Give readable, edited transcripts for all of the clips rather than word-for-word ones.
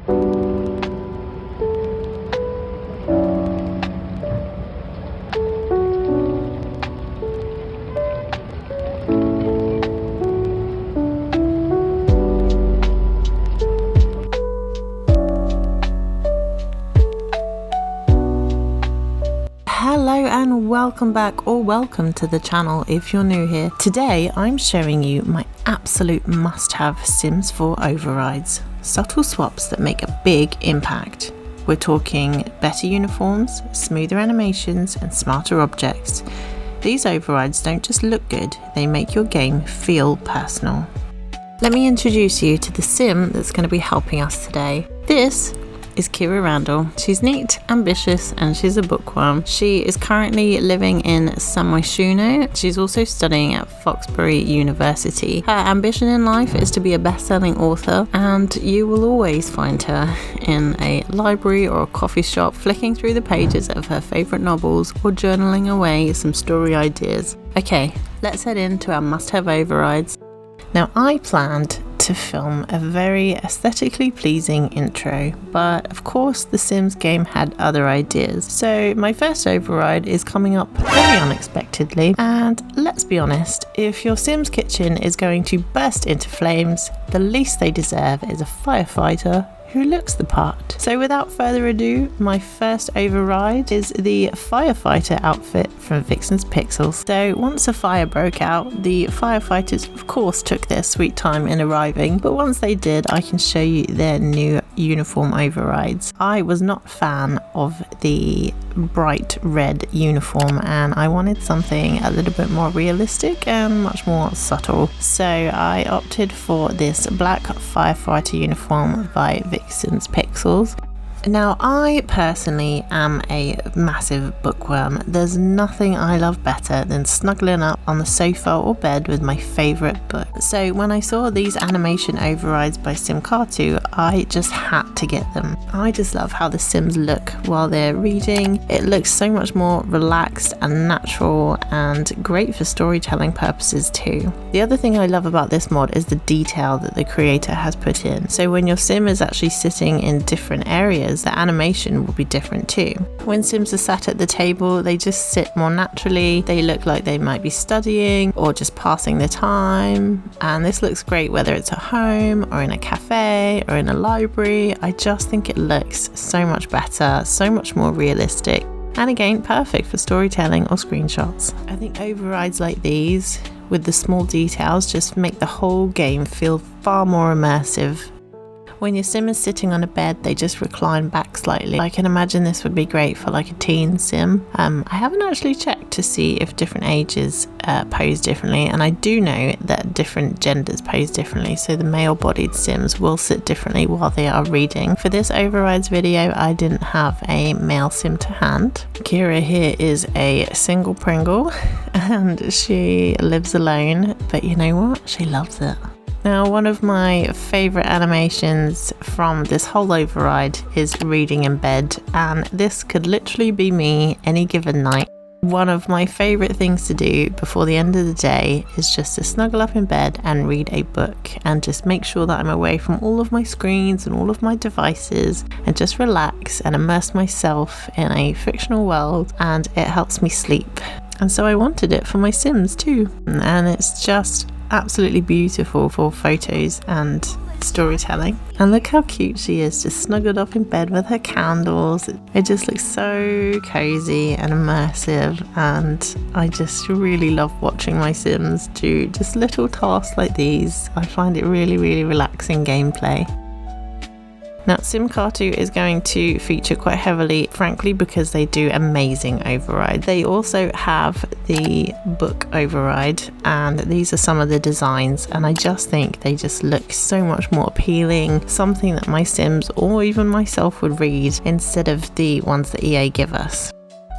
Hello and welcome back, or welcome to the channel if you're new here. Today I'm showing you my absolute must-have Sims 4 overrides. Subtle swaps that make a big impact. We're talking better uniforms, smoother animations and smarter objects. These overrides don't just look good, they make your game feel personal. Let me introduce you to the Sim that's going to be helping us today. This is Kiera Randall. She's neat, ambitious, and she's a bookworm. She is currently living in Samoishuno. She's also studying at Foxbury University. Her ambition in life is to be a best-selling author, and you will always find her in a library or a coffee shop flicking through the pages of her favourite novels or journaling away some story ideas. Okay, let's head into our must-have overrides. Now, I planned to film a very aesthetically pleasing intro, but of course the Sims game had other ideas. So my first override is coming up very unexpectedly, and let's be honest, if your Sims kitchen is going to burst into flames, the least they deserve is a firefighter who looks the part. So without further ado, my first override is the firefighter outfit from Vixen's Pixels. So once a fire broke out, the firefighters of course took their sweet time in arriving, but once they did, I can show you their new uniform overrides. I was not a fan of the bright red uniform, and I wanted something a little bit more realistic and much more subtle. So I opted for this black firefighter uniform by Vixen's Pixels. Now, I personally am a massive bookworm. There's nothing I love better than snuggling up on the sofa or bed with my favourite book. So when I saw these animation overrides by Simcatu, I just had to get them. I just love how the Sims look while they're reading. It looks so much more relaxed and natural, and great for storytelling purposes too. The other thing I love about this mod is the detail that the creator has put in. So when your Sim is actually sitting in different areas, the animation will be different too. When Sims are sat at the table, they just sit more naturally. They look like they might be studying or just passing the time. And this looks great whether it's at home or in a cafe or in a library. I just think it looks so much better, so much more realistic. And again, perfect for storytelling or screenshots. I think overrides like these, with the small details, just make the whole game feel far more immersive. When your Sim is sitting on a bed, they just recline back slightly. I can imagine this would be great for like a teen Sim. I haven't actually checked to see if different ages pose differently, and I do know that different genders pose differently, so the male-bodied Sims will sit differently while they are reading. For this overrides video, I didn't have a male Sim to hand. Kiera here is a single Pringle, and she lives alone, but you know what? She loves it. Now, one of my favourite animations from this whole override is reading in bed, and this could literally be me any given night. One of my favourite things to do before the end of the day is just to snuggle up in bed and read a book, and just make sure that I'm away from all of my screens and all of my devices, and just relax and immerse myself in a fictional world, and it helps me sleep. And so I wanted it for my Sims too, and it's just absolutely beautiful for photos and storytelling. And look how cute she is, just snuggled up in bed with her candles. It just looks so cozy and immersive, and I just really love watching my Sims do just little tasks like these. I find it really, really relaxing gameplay. Now, Simcatu is going to feature quite heavily, frankly, because they do amazing override. They also have the book override, and these are some of the designs, and I just think they just look so much more appealing, something that my Sims or even myself would read instead of the ones that EA give us.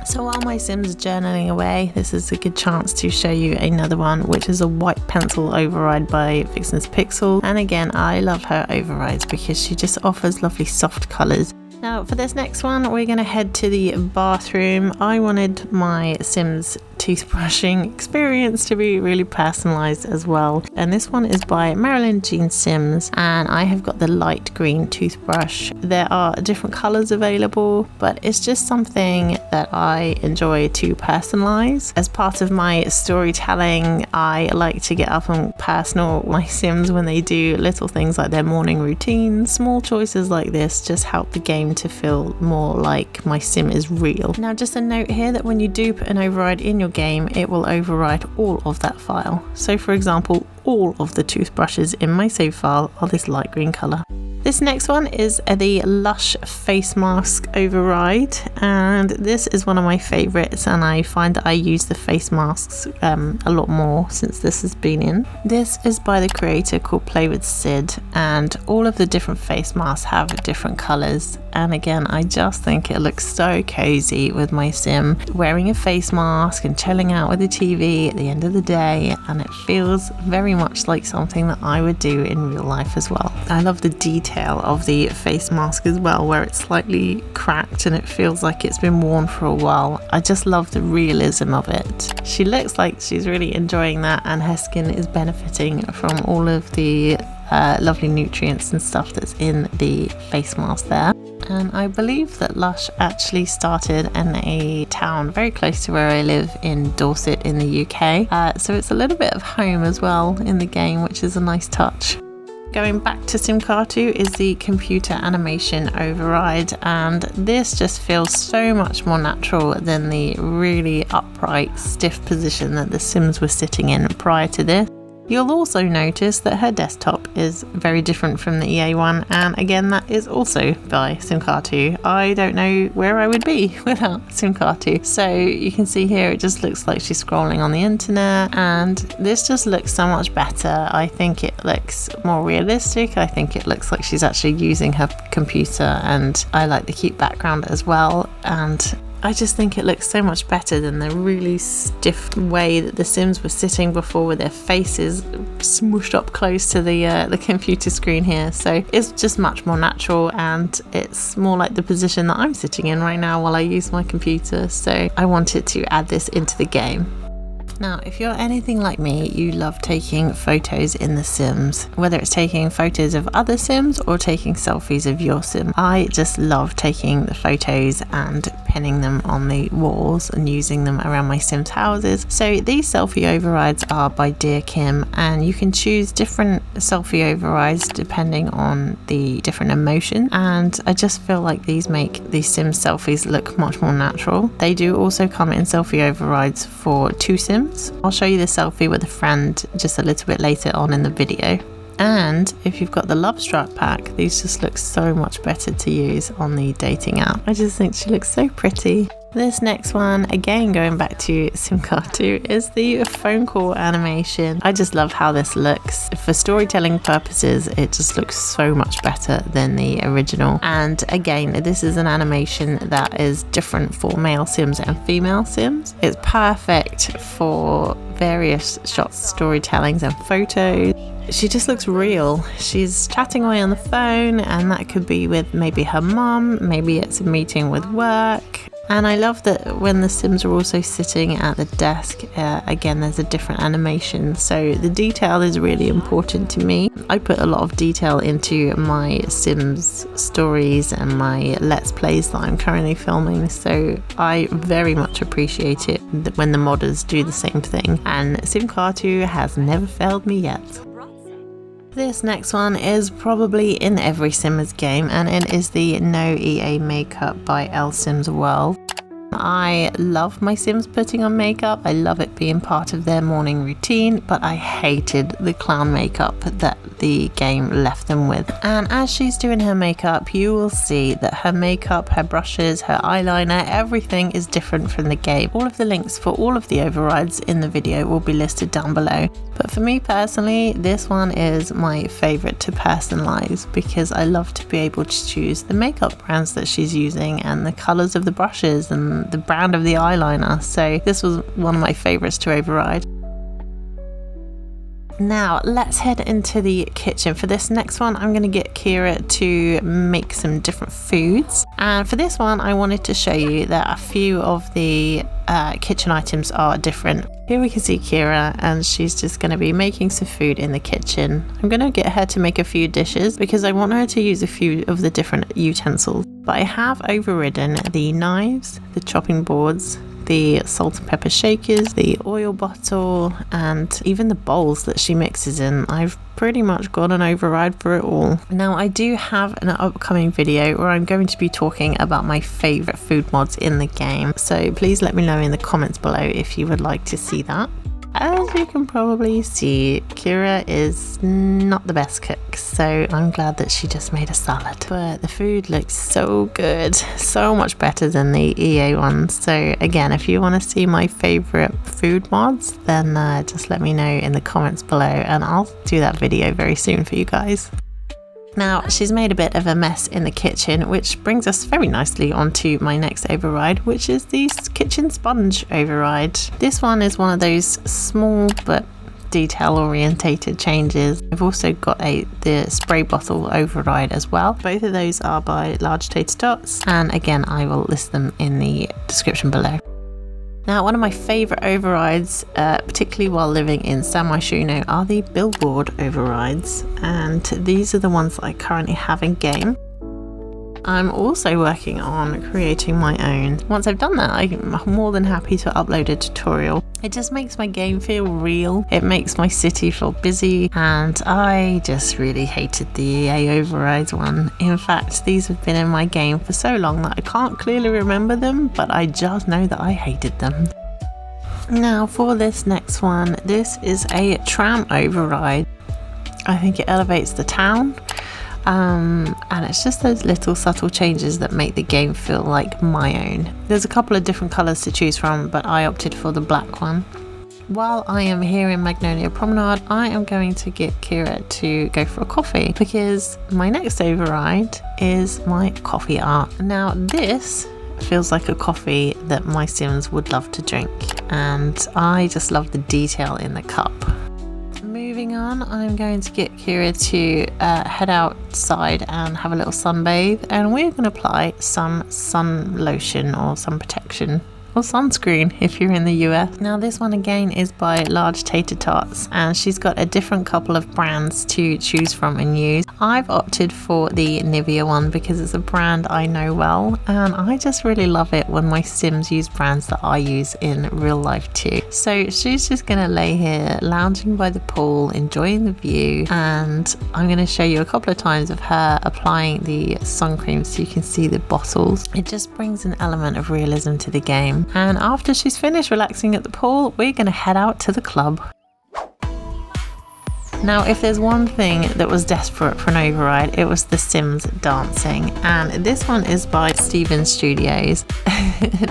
So while my Sim's journaling away, this is a good chance to show you another one, which is a white pencil override by Vixen's Pixel. And again, I love her overrides because she just offers lovely soft colours. Now for this next one, we're going to head to the bathroom. I wanted my Sims toothbrushing experience to be really personalized as well. And this one is by Marilyn Jean Sims, and I have got the light green toothbrush. There are different colors available, but it's just something that I enjoy to personalize. As part of my storytelling, I like to get up and personal my Sims when they do little things like their morning routine. Small choices like this just help the game to feel more like my Sim is real. Now, just a note here that when you do put an override in your game, it will override all of that file. So for example, all of the toothbrushes in my save file are this light green color. This next one is the Lush face mask override, and this is one of my favorites, and I find that I use the face masks a lot more since this has been in. This is by the creator called Play with Sid, and all of the different face masks have different colors, and again I just think it looks so cozy with my Sim wearing a face mask and chilling out with the TV at the end of the day, and it feels very much like something that I would do in real life as well. I love the detail of the face mask as well, where it's slightly cracked and it feels like it's been worn for a while. I just love the realism of it. She looks like she's really enjoying that, and her skin is benefiting from all of the lovely nutrients and stuff that's in the face mask there. And I believe that Lush actually started in a town very close to where I live in Dorset in the UK, so it's a little bit of home as well in the game, which is a nice touch. Going back to SimCar2 is the computer animation override, and this just feels so much more natural than the really upright, stiff position that the Sims were sitting in prior to this. You'll also notice that her desktop is very different from the EA one, and again that is also by SimCar2. I don't know where I would be without SimCar2. So you can see here it just looks like she's scrolling on the internet, and this just looks so much better. I think it looks more realistic. I think it looks like she's actually using her computer, and I like the cute background as well, and I just think it looks so much better than the really stiff way that the Sims were sitting before, with their faces smooshed up close to the computer screen here. So it's just much more natural, and it's more like the position that I'm sitting in right now while I use my computer. So I wanted to add this into the game. Now, if you're anything like me, you love taking photos in The Sims, whether it's taking photos of other Sims or taking selfies of your Sim. I just love taking the photos and pinning them on the walls and using them around my Sims houses. So these selfie overrides are by Dear Kim, and you can choose different selfie overrides depending on the different emotion, and I just feel like these make these Sims selfies look much more natural. They do also come in selfie overrides for 2 Sims. I'll show you the selfie with a friend just a little bit later on in the video. And if you've got the Love Struck pack, these just look so much better to use on the dating app. I just think she looks so pretty. This next one, again going back to SimCar2, is the phone call animation. I just love how this looks. For storytelling purposes, it just looks so much better than the original. And again, this is an animation that is different for male Sims and female Sims. It's perfect for various shots, storytellings and photos. She just looks real. She's chatting away on the phone, and that could be with maybe her mum, maybe it's a meeting with work. And I love that when the Sims are also sitting at the desk, again, there's a different animation. So the detail is really important to me. I put a lot of detail into my Sims stories and my Let's Plays that I'm currently filming. So I very much appreciate it when the modders do the same thing. And SimCar2 has never failed me yet. This next one is probably in every Simmers game, and it is the No EA Makeup by L Sims World. I love my Sims putting on makeup. I love it being part of their morning routine, but I hated the clown makeup that the game left them with. And as she's doing her makeup, you will see that her makeup, her brushes, her eyeliner, everything is different from the game. All of the links for all of the overrides in the video will be listed down below. But for me personally, this one is my favorite to personalize, because I love to be able to choose the makeup brands that she's using and the colors of the brushes and the brand of the eyeliner. So this was one of my favorites to override. Now let's head into the kitchen. For this next one, I'm going to get Kiera to make some different foods. And for this one, I wanted to show you that a few of the kitchen items are different. Here we can see Kiera, and she's just going to be making some food in the kitchen. I'm going to get her to make a few dishes because I want her to use a few of the different utensils. But I have overridden the knives, the chopping boards, the salt and pepper shakers, the oil bottle, and even the bowls that she mixes in. I've pretty much got an override for it all. Now I do have an upcoming video where I'm going to be talking about my favorite food mods in the game, so please let me know in the comments below if you would like to see that. As you can probably see, Kiera is not the best cook, so I'm glad that she just made a salad. But the food looks so good, so much better than the EA ones. So again, if you want to see my favorite food mods, then just let me know in the comments below and I'll do that video very soon for you guys. Now she's made a bit of a mess in the kitchen, which brings us very nicely onto my next override, which is the kitchen sponge override. This one is one of those small but detail orientated changes. I've also got the spray bottle override as well. Both of those are by Large Tater Tots, and again I will list them in the description below. Now, one of my favourite overrides, particularly while living in San Myshuno, are the billboard overrides, and these are the ones that I currently have in game. I'm also working on creating my own. Once I've done that, I'm more than happy to upload a tutorial. It just makes my game feel real, it makes my city feel busy, and I just really hated the EA overrides one. In fact, these have been in my game for so long that I can't clearly remember them, but I just know that I hated them. Now for this next one, this is a tram override. I think it elevates the town. And it's just those little subtle changes that make the game feel like my own. There's a couple of different colours to choose from, but I opted for the black one. While I am here in Magnolia Promenade, I am going to get Kiera to go for a coffee because my next override is my coffee art. Now this feels like a coffee that my Sims would love to drink, and I just love the detail in the cup. Moving on, I'm going to get Kiera to head outside and have a little sunbathe, and we're going to apply some sun lotion or sun protection or sunscreen if you're in the US. Now this one again is by Large Tater Tots, and she's got a different couple of brands to choose from and use. I've opted for the Nivea one because it's a brand I know well, and I just really love it when my Sims use brands that I use in real life too. So she's just gonna lay here lounging by the pool, enjoying the view, and I'm gonna show you a couple of times of her applying the sun cream so you can see the bottles. It just brings an element of realism to the game. And after she's finished relaxing at the pool, we're going to head out to the club. Now, if there's one thing that was desperate for an override, it was The Sims dancing, and this one is by Steven Studios.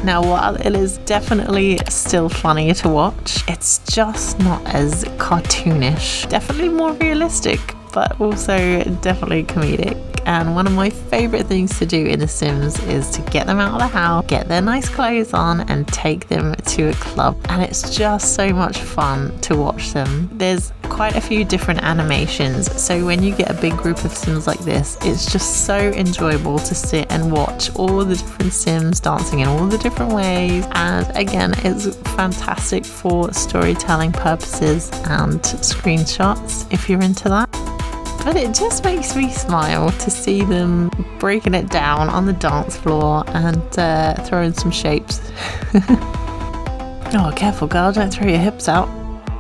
Now, while it is definitely still funny to watch, it's just not as cartoonish. Definitely more realistic, but also definitely comedic. And one of my favourite things to do in The Sims is to get them out of the house, get their nice clothes on, and take them to a club. And it's just so much fun to watch them. There's quite a few different animations, so when you get a big group of Sims like this, it's just so enjoyable to sit and watch all the different Sims dancing in all the different ways. And again, it's fantastic for storytelling purposes and screenshots if you're into that. But it just makes me smile to see them breaking it down on the dance floor and throwing some shapes. Oh, careful girl, don't throw your hips out.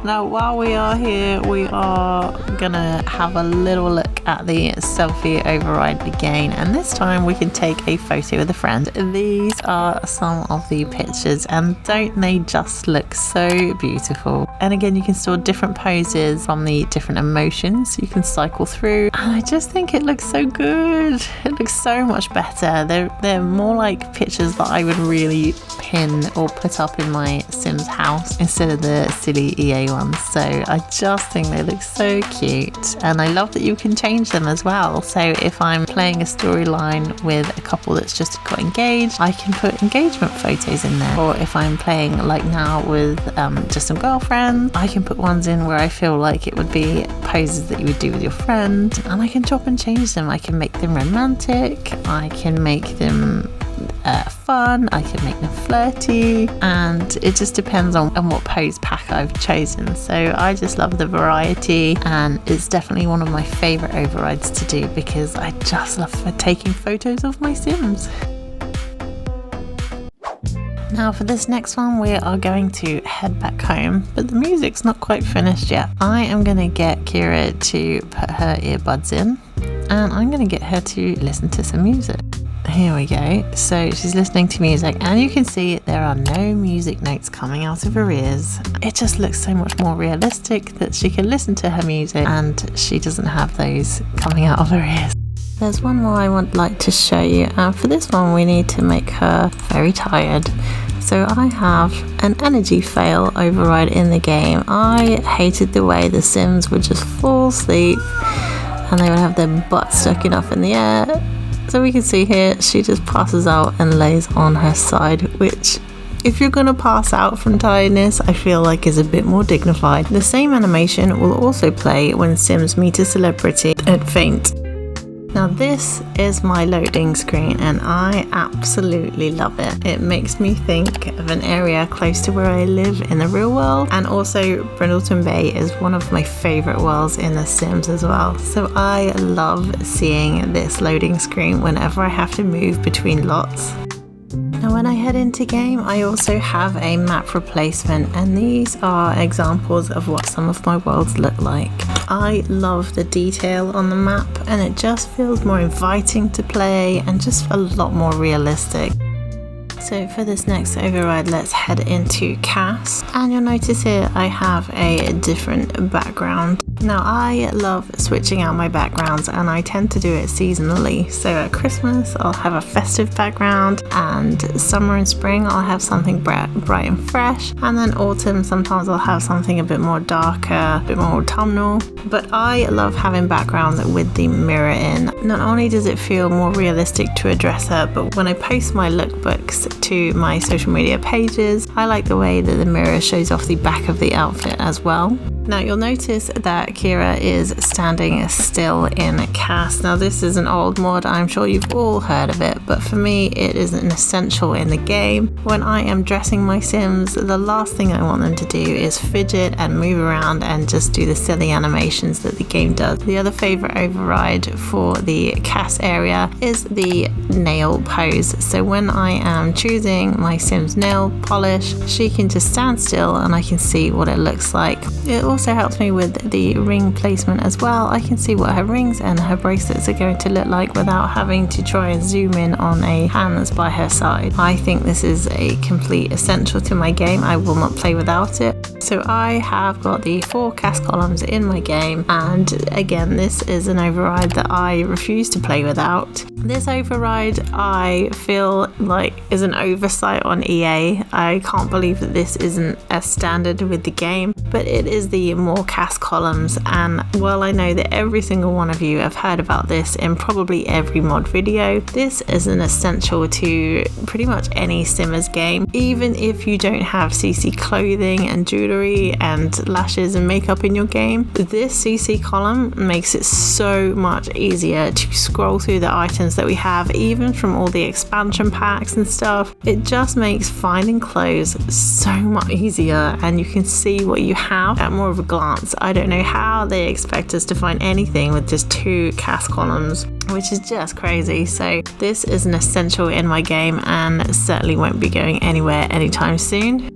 Now, while we are here, we are gonna have a little look at the selfie override again, and this time we can take a photo with a friend. These are some of the pictures, and don't they just look so beautiful? And again, you can store different poses from the different emotions you can cycle through, and I just think it looks so good. It looks so much better. They're more like pictures that I would really pin or put up in my Sims house instead of the silly EA ones. So I just think they look so cute, and I love that you can change change them as well. So if I'm playing a storyline with a couple that's just got engaged, I can put engagement photos in there. Or if I'm playing like now with just some girlfriends, I can put ones in where I feel like it would be poses that you would do with your friend, and I can chop and change them. I can make them romantic, I can make them fun, I can make them flirty, and it just depends on what pose pack I've chosen. So I just love the variety, and it's definitely one of my favourite overrides to do because I just love taking photos of my Sims. Now for this next one, we are going to head back home, but the music's not quite finished yet. I am going to get Kiera to put her earbuds in, and I'm going to get her to listen to some music. Here we go. So she's listening to music, and you can see there are no music notes coming out of her ears. It just looks so much more realistic that she can listen to her music and she doesn't have those coming out of her ears. There's one more I would like to show you, and for this one we need to make her very tired. So I have an energy fail override in the game. I hated the way the Sims would just fall asleep and they would have their butt sticking up in the air. So we can see here, she just passes out and lays on her side, which if you're gonna pass out from tiredness, I feel like is a bit more dignified. The same animation will also play when Sims meet a celebrity and faint. Now this is my loading screen, and I absolutely love it. It makes me think of an area close to where I live in the real world, and also Brindleton Bay is one of my favourite worlds in The Sims as well. So I love seeing this loading screen whenever I have to move between lots. Now when I head into game, I also have a map replacement, and these are examples of what some of my worlds look like. I love the detail on the map, and it just feels more inviting to play and just a lot more realistic. So for this next override, let's head into CAS, and you'll notice here I have a different background. Now I love switching out my backgrounds, and I tend to do it seasonally. So at Christmas I'll have a festive background, and summer and spring I'll have something bright and fresh, and then autumn sometimes I'll have something a bit more darker, a bit more autumnal. But I love having backgrounds with the mirror in. Not only does it feel more realistic to a dresser, but when I post my lookbooks to my social media pages, I like the way that the mirror shows off the back of the outfit as well. Now you'll notice that Kiera is standing still in CAS. Now this is an old mod, I'm sure you've all heard of it, but for me it is an essential in the game. When I am dressing my Sims, the last thing I want them to do is fidget and move around and just do the silly animations that the game does. The other favourite override for the CAS area is the nail pose. So when I am choosing my Sim's nail polish, she can just stand still and I can see what it looks like. It also helps me with the ring placement as well. I can see what her rings and her bracelets are going to look like without having to try and zoom in on a hand that's by her side. I think this is a complete essential to my game. I will not play without it. So I have got the 4 CAS columns in my game, and again this is an override that I refuse to play without. This override I feel like is an oversight on EA. I can't believe that this isn't a standard with the game, but it is the more CAS columns, and while I know that every single one of you have heard about this in probably every mod video, this is an essential to pretty much any Simmers game. Even if you don't have CC clothing and jewellery and lashes and makeup in your game, this CC column makes it so much easier to scroll through the items that we have, even from all the expansion packs and stuff. It just makes finding clothes so much easier, and you can see what you have at more of a glance. I don't know how they expect us to find anything with just 2 CAS columns, which is just crazy. So this is an essential in my game and certainly won't be going anywhere anytime soon.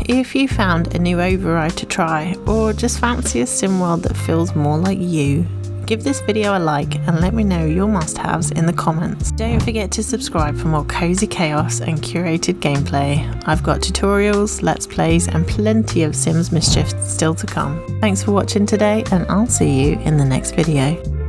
If you found a new override to try, or just fancy a sim world that feels more like you, give this video a like and let me know your must-haves in the comments. Don't forget to subscribe for more cozy chaos and curated gameplay. I've got tutorials, let's plays and plenty of Sims mischief still to come. Thanks for watching today, and I'll see you in the next video.